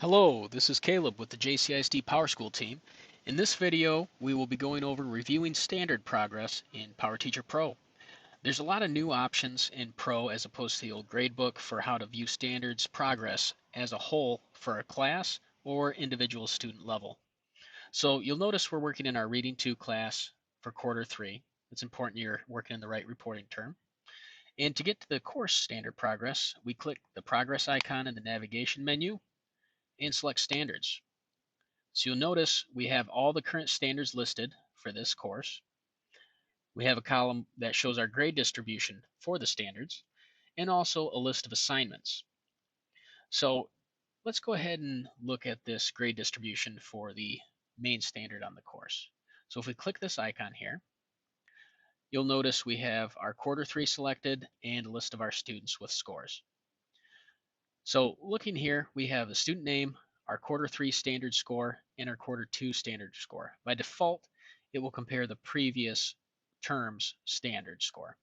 Hello, this is Caleb with the JCISD-PowerSchool team. In this video, we will be going over reviewing standard progress in PowerTeacher Pro. There's a lot of new options in Pro as opposed to the old gradebook for how to view standards progress as a whole for a class or individual student level. So you'll notice we're working in our Reading 2 class for quarter 3. It's important you're working in the right reporting term. And to get to the course standard progress, we click the progress icon in the navigation menu and select standards. So you'll notice we have all the current standards listed for this course. We have a column that shows our grade distribution for the standards and also a list of assignments. So let's go ahead and look at this grade distribution for the main standard on the course. So if we click this icon here, you'll notice we have our quarter 3 selected and a list of our students with scores. So looking here, we have the student name, our quarter 3 standard score, and our quarter 2 standard score. By default, it will compare the previous term's standard score.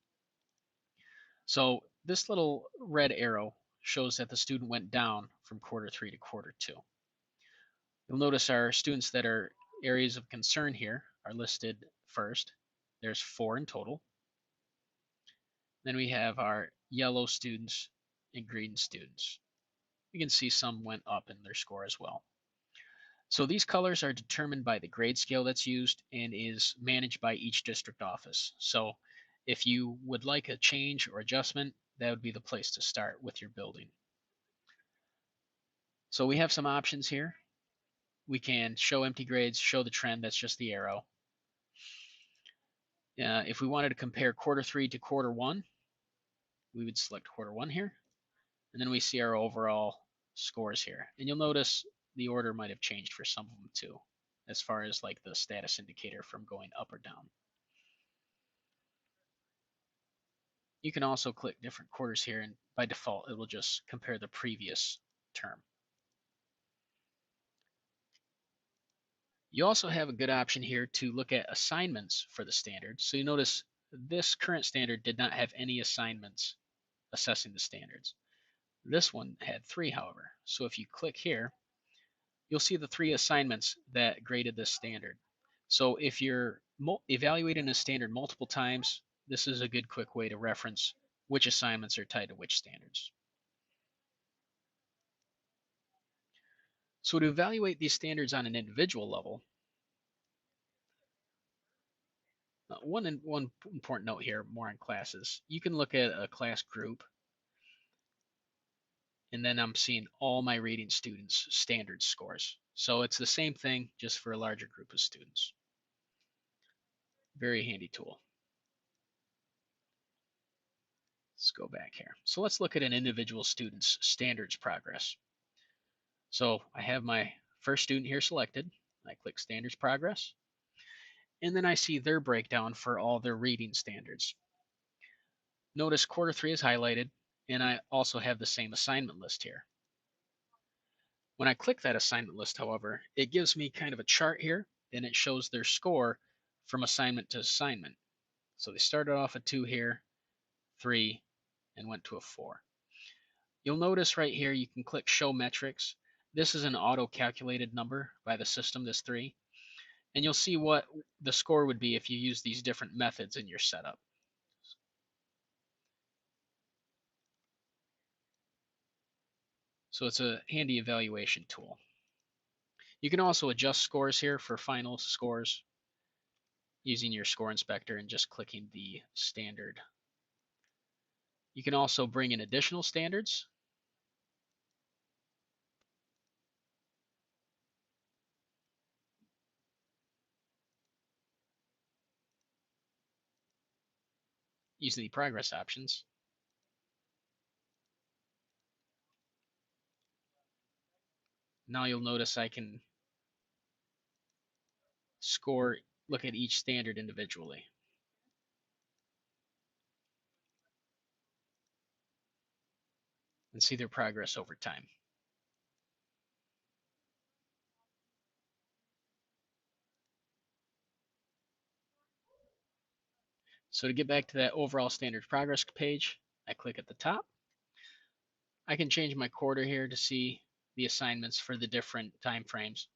So this little red arrow shows that the student went down from quarter 3 to quarter 2. You'll notice our students that are areas of concern here are listed first. There's 4 in total. Then we have our yellow students and green students. You can see some went up in their score as well. So these colors are determined by the grade scale that's used and is managed by each district office. So if you would like a change or adjustment, that would be the place to start with your building. So we have some options here. We can show empty grades, show the trend, that's just the arrow. If we wanted to compare quarter 3 to quarter 1, we would select quarter 1 here. And then we see our overall scores here. And you'll notice the order might have changed for some of them too, as far as like the status indicator from going up or down. You can also click different quarters here, and by default, it will just compare the previous term. You also have a good option here to look at assignments for the standard. So you notice this current standard did not have any assignments assessing the standards. This one had 3, however. So if you click here, you'll see the 3 assignments that graded this standard. So if you're evaluating a standard multiple times, this is a good quick way to reference which assignments are tied to which standards. So to evaluate these standards on an individual level, one important note here, more on classes, you can look at a class group, and then I'm seeing all my reading students' standard scores. So it's the same thing, just for a larger group of students. Very handy tool. Let's go back here. So let's look at an individual student's standards progress. So I have my first student here selected. I click standards progress, and then I see their breakdown for all their reading standards. Notice quarter 3 is highlighted, and I also have the same assignment list here. When I click that assignment list, however, it gives me kind of a chart here, and it shows their score from assignment to assignment. So they started off at 2 here, 3, and went to a 4. You'll notice right here you can click show metrics. This is an auto-calculated number by the system, this 3, and you'll see what the score would be if you use these different methods in your setup. So it's a handy evaluation tool. You can also adjust scores here for final scores using your score inspector and just clicking the standard. You can also bring in additional standards. Using the progress options. Now you'll notice I can look at each standard individually. And see their progress over time. So to get back to that overall standards progress page, I click at the top. I can change my quarter here to see the assignments for the different time frames.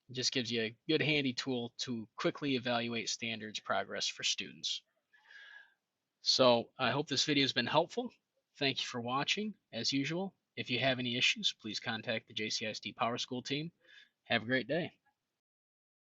It just gives you a good handy tool to quickly evaluate standards progress for students. So I hope this video has been helpful. Thank you for watching. As usual, if you have any issues, please contact the JCISD PowerSchool team. Have a great day.